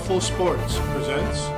Powerful Sports presents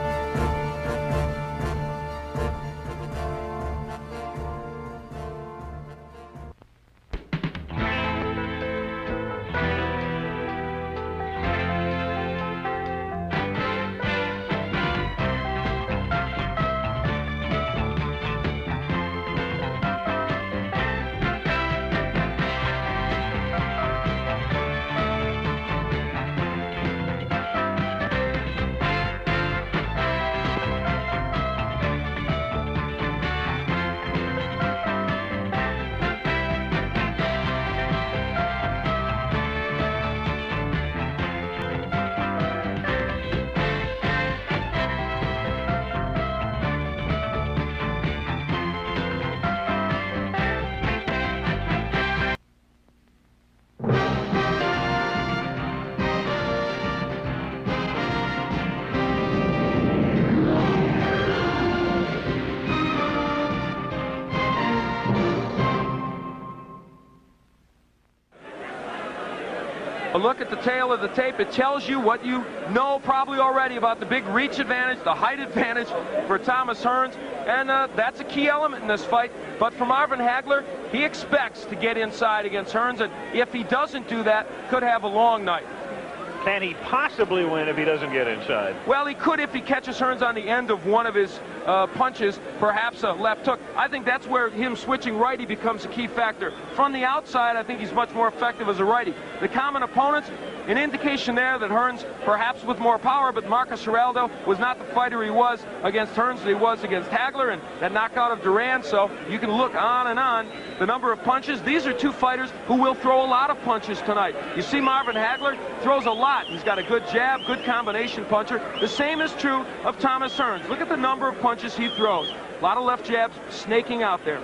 a look at the tail of the tape. It tells you what you know probably already about the big reach advantage, the height advantage for Thomas Hearns, and that's a key element in this fight. But for Marvin Hagler, he expects to get inside against Hearns, and if he doesn't do that, could have a long night. Can he possibly win if he doesn't get inside? Well, he could if he catches Hearns on the end of one of his punches, perhaps a left hook. I think that's where him switching righty becomes a key factor. From the outside, I think he's much more effective as a righty. The common opponents, an indication there that Hearns, perhaps with more power, but Marcus Geraldo was not the fighter he was against Hearns that he was against Hagler, and that knockout of Duran. So you can look on and on. The number of punches, these are two fighters who will throw a lot of punches tonight. You see Marvin Hagler throws a lot. He's got a good jab, good combination puncher. The same is true of Thomas Hearns. Look at the number of punches he throws. A lot of left jabs snaking out there.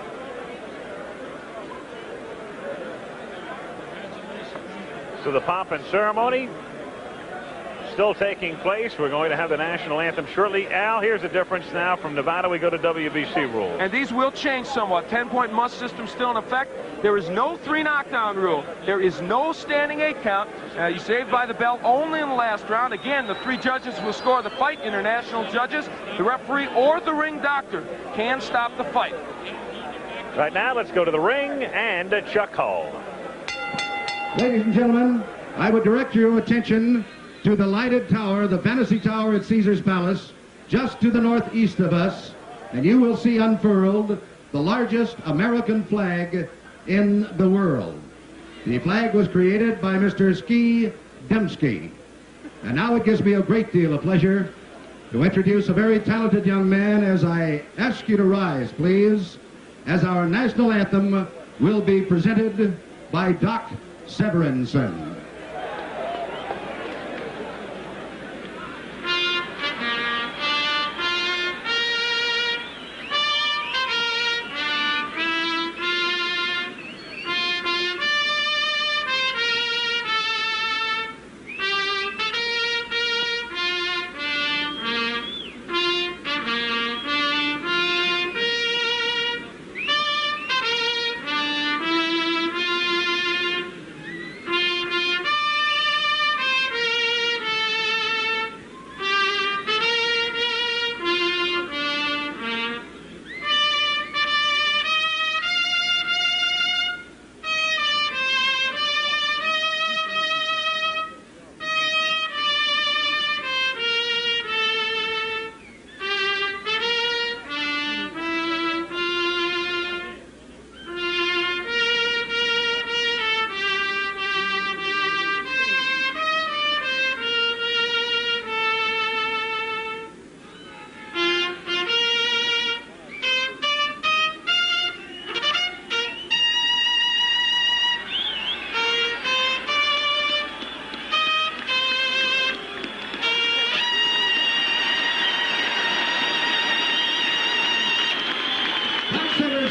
So the pomp and ceremony still taking place. We're going to have the national anthem shortly. Al, here's the difference now. From Nevada, we go to WBC rules. And these will change somewhat. 10-point must system still in effect. There is no 3 knockdown rule. There is no standing 8 count. You saved by the bell only in the last round. Again, the 3 judges will score the fight. International judges, the referee, or the ring doctor can stop the fight. Right now, let's go to the ring and Chuck Hall. Ladies and gentlemen, I would direct your attention to the lighted tower, the Fantasy Tower at Caesar's Palace, just to the northeast of us, and you will see unfurled the largest American flag in the world. The flag was created by Mr. Ski Dembski. And now it gives me a great deal of pleasure to introduce a very talented young man as I ask you to rise, please, as our national anthem will be presented by Doc Severinsen.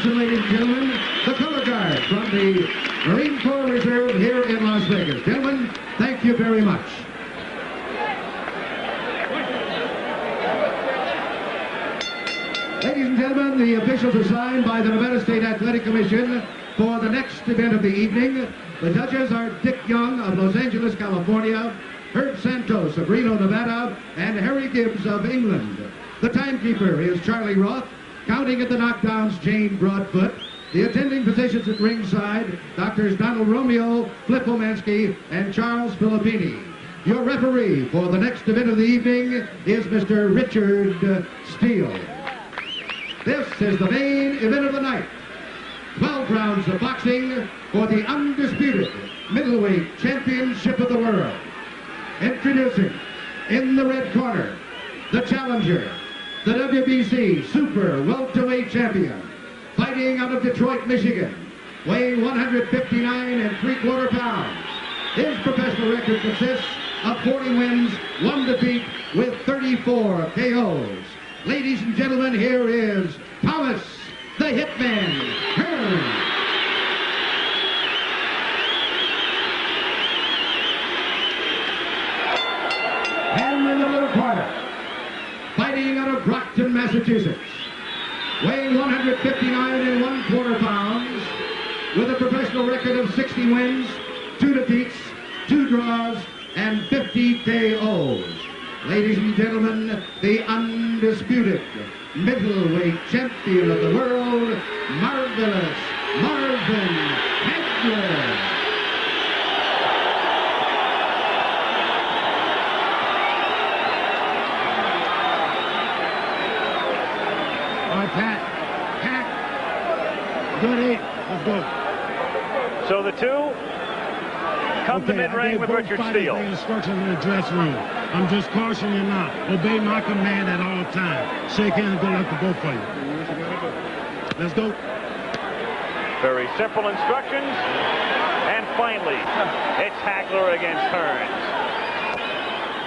Ladies and gentlemen, the color guard from the Marine Corps Reserve here in Las Vegas. Gentlemen, thank you very much. Ladies and gentlemen, the officials assigned by the Nevada State Athletic Commission for the next event of the evening. The judges are Dick Young of Los Angeles, California, Herb Santos of Reno, Nevada, and Harry Gibbs of England. The timekeeper is Charlie Roth. Counting at the knockdowns, Jane Broadfoot. The attending physicians at ringside, Doctors Donald Romeo, Flip Omansky, and Charles Filippini. Your referee for the next event of the evening is Mr. Richard Steele. This is the main event of the night. 12 rounds of boxing for the undisputed middleweight championship of the world. Introducing, in the red corner, the challenger, the WBC Super Welterweight Champion, fighting out of Detroit, Michigan, weighing 159 3/4 pounds. His professional record consists of 40 wins, 1 defeat, with 34 KOs. Ladies and gentlemen, here is Thomas the Hitman Hearns. And in the little corner, fighting out of Brockton, Massachusetts, weighing 159 1/4 pounds, with a professional record of 60 wins, 2 defeats, 2 draws, and 50 KOs. Ladies and gentlemen, the undisputed middleweight champion of the world, Marvelous Marvin Hagler. All right, Pat. Good 8. Let's go. So the two come to mid-ring with Richard Steele. Instructions in the dressing room. I'm just cautioning you now. Obey my command at all times. Shake hands, don't let the go for you. Let's go. Very simple instructions. And finally, it's Hagler against Hearns.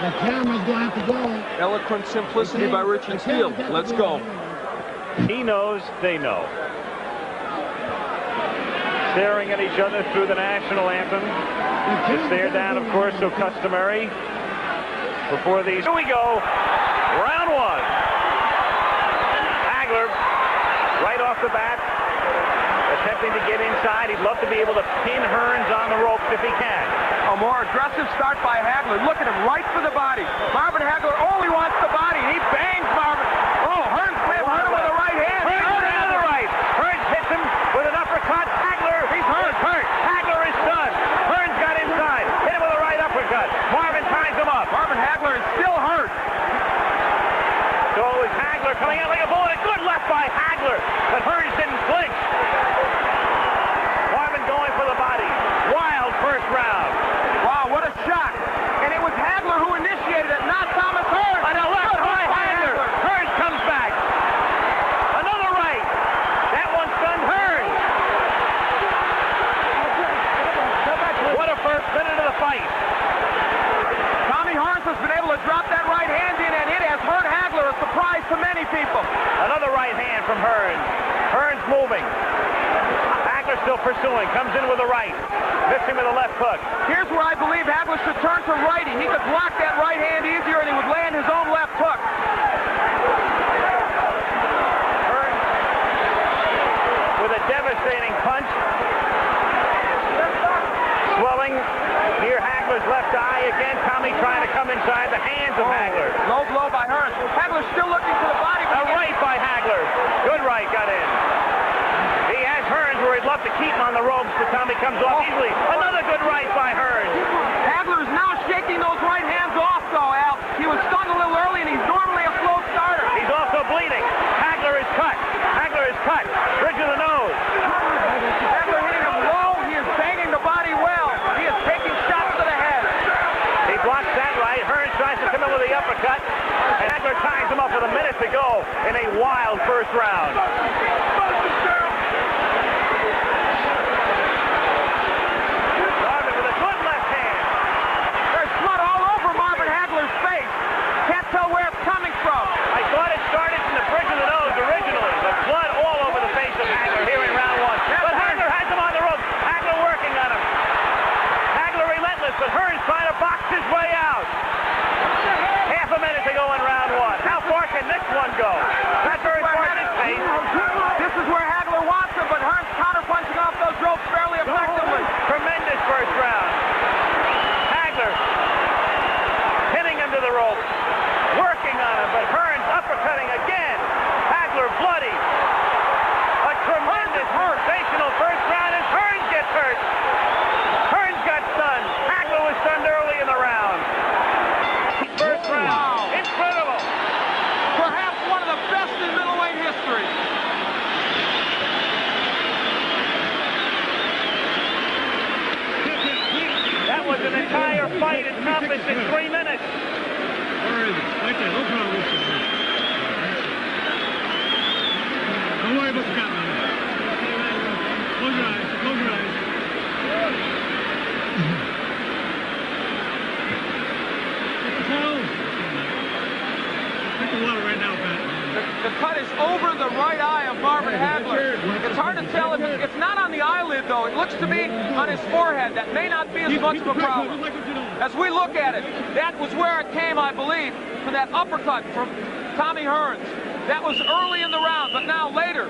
The camera's going to have to go. Eloquent simplicity by Richard Steele. Let's go. He knows, they know. Staring at each other through the national anthem. To stare down, of course, so customary. Before these, here we go. Round 1. Hagler, right off the bat, attempting to get inside. He'd love to be able to pin Hearns on the ropes if he can. A more aggressive start by Hagler. Look at him, right for the body. Marvin Hagler only wants the body. He bangs Marvin. Oh, Hearns may have hurt him with a right hand. Hearns on the right. Hearns hits him with an uppercut. Hagler, he's hurt. Hagler is done. Hearns got inside. Hit him with a right uppercut. Marvin ties him up. Marvin Hagler is still hurt. So it was Hagler coming out like a bullet. A good left by Hagler, but Hearns didn't flinch. Marvin going for the body. Wild first round. Wow, what a shot. And it was Hagler who initiated it, not Thomas Hearns. On the left by Hagler. Hearns comes back. Another right. That one stunned Hearns. What a first minute of the fight. Tommy Hearns has been able to drop that right hand in, and it has hurt Hagler, a surprise to many people. Another right hand from Hearns. Hearns moving. Hagler still pursuing. Comes in with a right. Missing with a left hook. Here's where I believe Hagler should turn to righty. He could block that right hand easier, and he would land his own left hook. Hearns with a devastating punch. Swelling near Hagler's left eye. Again, Tommy trying to come inside the hands of Hagler. Low blow by Hearns. Hagler's still looking for the body. A right by Hagler. Good right got in. He has Hearns where he'd love to keep him on the ropes, but Tommy comes off easily. Another good right by Hearns. Hagler is now shaking those right hands off, though, Al. He was stung a little early, and he's normally a slow starter. He's also bleeding. Hagler is cut. Hagler is cut. Bridge of the nose. Hagler hitting him low. He is banging the body well. He is taking shots to the head. He blocks that right. Hearns tries to come in with the uppercut. And Hagler ties him up with a minute to go in a wild first round. Marvin with a good left hand. There's blood all over Marvin Hagler's face. Can't tell where it's coming from. I thought it started from the bridge of the nose originally, but blood all over the face of Hagler here in round 1. But Hagler has him on the ropes. Hagler working on him. Hagler relentless, but Hearns trying to box his way out. Half a minute to go in round 1. How far can this one go? Not very far at his pace. This is where Hagler wants him, but Hearns counterpunching off those ropes fairly effectively. Tremendous first round. Hagler Hearns uppercutting again. Hagler bloody. A tremendous, sensational first round, and Hearns gets hurt. Hearns got stunned. Hagler was stunned early in the round. First round. Wow. Incredible. Perhaps one of the best in middleweight history. That was an entire fight encompassed in 3 minutes. Where is it? Right there. Look around this one. Don't worry about the gun. Close your eyes. Close your eyes. Close. Drink the water right now, Pat. The cut is over the right eye of Marvin Hagler. It's hard to tell. It's not on the eyelid, though. It looks to me on his forehead. That may not be as much of a problem. As we look at it, that was where it came, I believe, from that uppercut from Tommy Hearns. That was early in the round, but now later,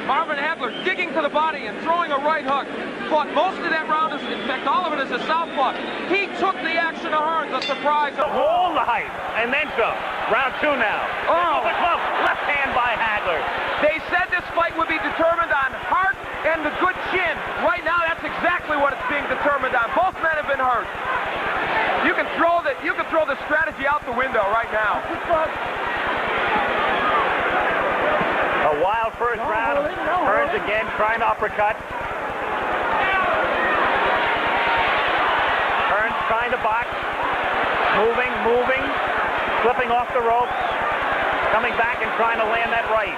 Marvin Hagler digging to the body and throwing a right hook. Fought most of that round, in fact, all of it as a southpaw. He took the action of Hearns, a surprise. All the hype, and then some. Round 2 now. Oh. The glove, left hand by Hagler. They said this fight would be determined on heart and the good chin. Right now, that's exactly what it's being determined on. Both men have been hurt. You can throw the strategy out the window right now. A wild first round. Hearns again trying to uppercut. Hearns trying to box. Moving, slipping off the ropes. Coming back and trying to land that right.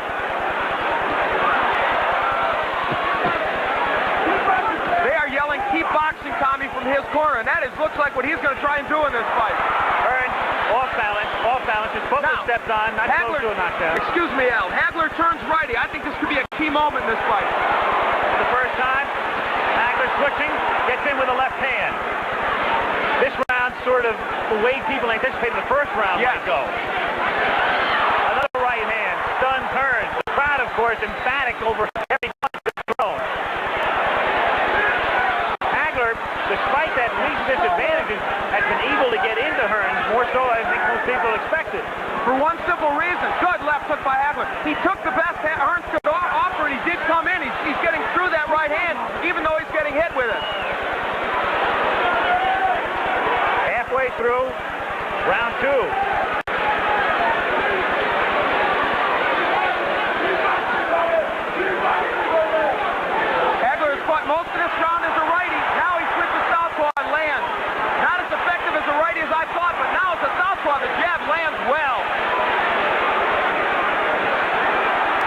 They are yelling, keep boxing, Tommy, from his corner, and that looks like what he's going to try and do in this fight. Hearns off balance. His foot was stepped on, not close to a knockdown. Excuse me, Al. Hagler turns righty. I think this could be a key moment in this fight. For the first time, Hagler switching, gets in with a left hand. This round sort of the way people anticipated the first round might go. Another right hand, stuns Hearns. The crowd, of course, emphatic over every punch that's thrown. Hagler, despite that lead disadvantages, has been able to get into Hearns more so I think most people expected. For one simple reason, good left hook by Hagler. He took the best Hearns could offer, and he did come in. He's getting through that right hand, even though he's getting hit with it. Halfway through round 2. Hagler has fought most of this round as a righty. Now he switches southpaw and lands. Not as effective as a righty as I thought, but now as a southpaw, the jab lands well.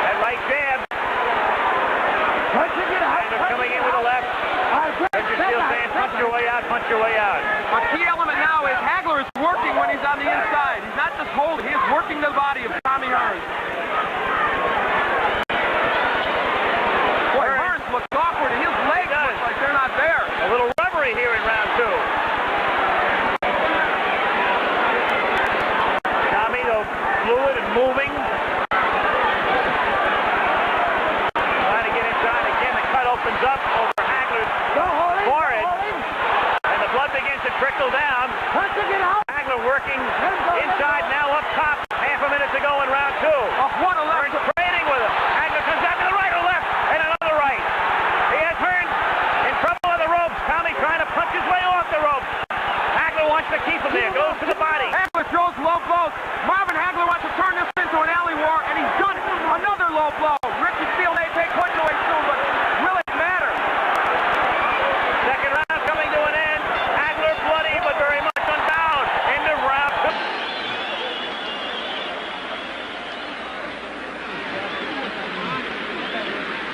That right jab. Hagler coming in with a left. You're still saying punch your way out, punch your way out. A key element now is Hagler is working when he's on the inside. He's not just holding, he is working the body of Tommy Hearns. Boy, Hearns looks awkward and his legs look like they're not there. A little rubbery here in round 2. Tommy, though, fluid and moving. Trying to get inside again. The cut opens up over Hagler's forehead. And the blood begins to trickle down. Hagler working inside, now up top. Half a minute to go in round 2. What a left. Hearns trading with him. Hagler comes out to the right or left, and another right. He has Hearns in trouble on the ropes. Tommy trying to punch his way off the ropes. Hagler wants to keep him there. Goes to the body. Hagler throws low blows. Marvin Hagler wants to turn this into an alley war, and he's done it. Another low blow. Richard Veal may take points away soon, but will it matter? Second round coming to an end. Hagler bloody, but very much unbound. Into round 2.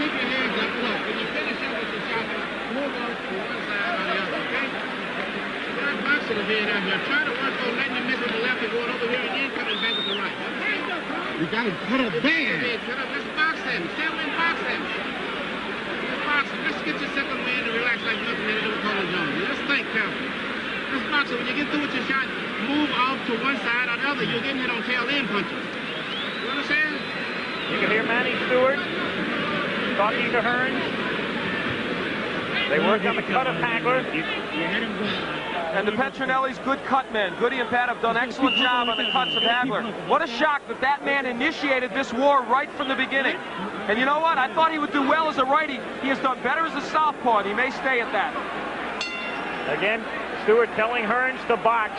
Keep your hands up. Look, when you finish up with the shot, move off to one side or the other, okay? You're not boxing to be in there. Try to work on letting you miss with the left and going over here and then coming back with the right. Okay? You got to put up there. Cut up. Let's box them. Stay away and box them. Let's box them. Let's get your second man to relax like nothing in the color zone. Let's think carefully. Let's box it. When you get through with your shot, move off to one side or the other. You're getting hit on tail end punches. You understand? You can hear Manny Stewart talking to Hearns. They work on the cut of Hagler. You hit him good. And the Petronelli's good cut men. Goody and Pat have done an excellent job on the cuts of Hagler. What a shock that that man initiated this war right from the beginning. And you know what? I thought he would do well as a righty. He has done better as a southpaw, and he may stay at that. Again, Stewart telling Hearns to box.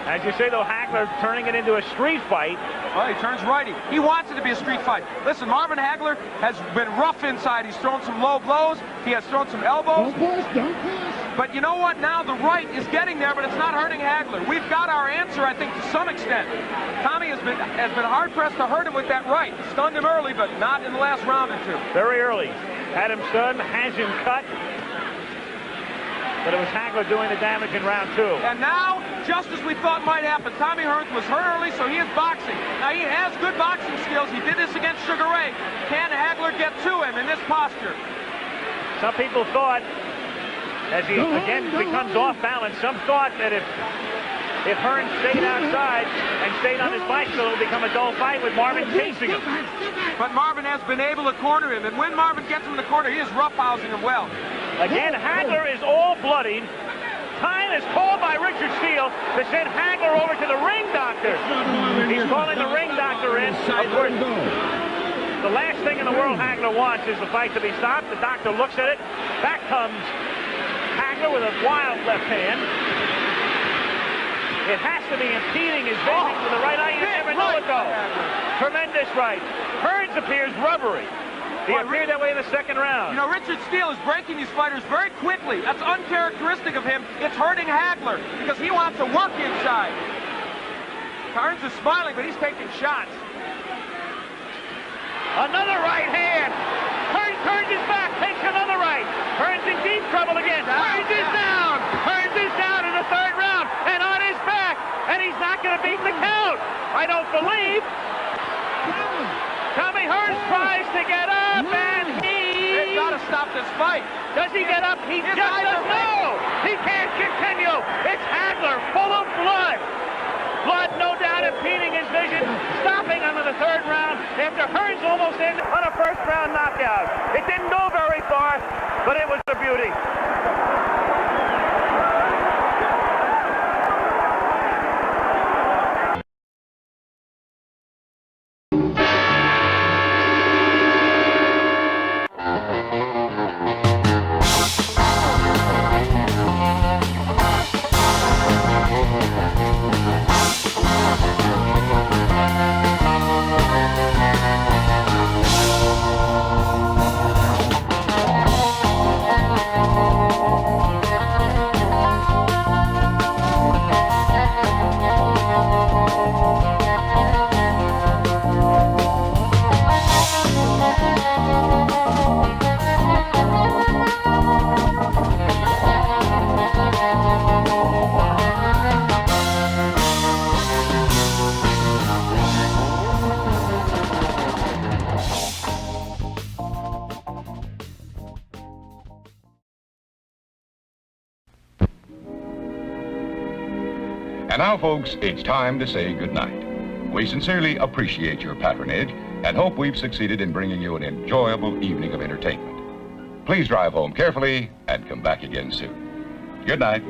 As you say, though, Hagler turning it into a street fight. Well, he turns righty. He wants it to be a street fight. Listen, Marvin Hagler has been rough inside. He's thrown some low blows. He has thrown some elbows. Don't push. But you know what? Now the right is getting there, but it's not hurting Hagler. We've got our answer, I think, to some extent. Tommy has been hard-pressed to hurt him with that right. Stunned him early, but not in the last round or two. Very early. Had him stunned, has him cut. But it was Hagler doing the damage in round 2. And now, just as we thought might happen, Tommy Hearns was hurt early, so he is boxing. Now, he has good boxing skills. He did this against Sugar Ray. Can Hagler get to him in this posture? Some people thought, as he again becomes off balance, some thought that if Hearns stayed outside and stayed on his bicycle, it would become a dull fight with Marvin chasing him. But Marvin has been able to corner him, and when Marvin gets him in the corner, he is roughhousing him well. Again, Hagler is all bloodied. Time is called by Richard Steele to send Hagler over to the ring doctor. He's calling the ring doctor in. Of course, the last thing in the world Hagler wants is the fight to be stopped. The doctor looks at it. Back comes Hagler with a wild left hand. It has to be impeding his vision with the right eye. You never know it, though. Tremendous right. Hearns appears rubbery. He appeared that way in the second round. You know, Richard Steele is breaking these fighters very quickly. That's uncharacteristic of him. It's hurting Hagler because he wants to work inside. Hearns is smiling, but he's taking shots. Another right hand. Hearns turns his back, takes another right. Hearns in deep trouble again. Hearns is down. Hearns is down in the third round and on his back. And he's not going to beat the count. I don't believe. Tommy Hearns tries to get up, and They've got to stop this fight. Does he get up? He just doesn't know. He can't continue. It's Hagler, full of blood. Blood, no doubt, impeding his vision. Stopping him in the third round after Hearns almost ended on a first-round knockout. It didn't go very far, but it was a beauty. And now, folks, it's time to say goodnight. We sincerely appreciate your patronage and hope we've succeeded in bringing you an enjoyable evening of entertainment. Please drive home carefully and come back again soon. Good night.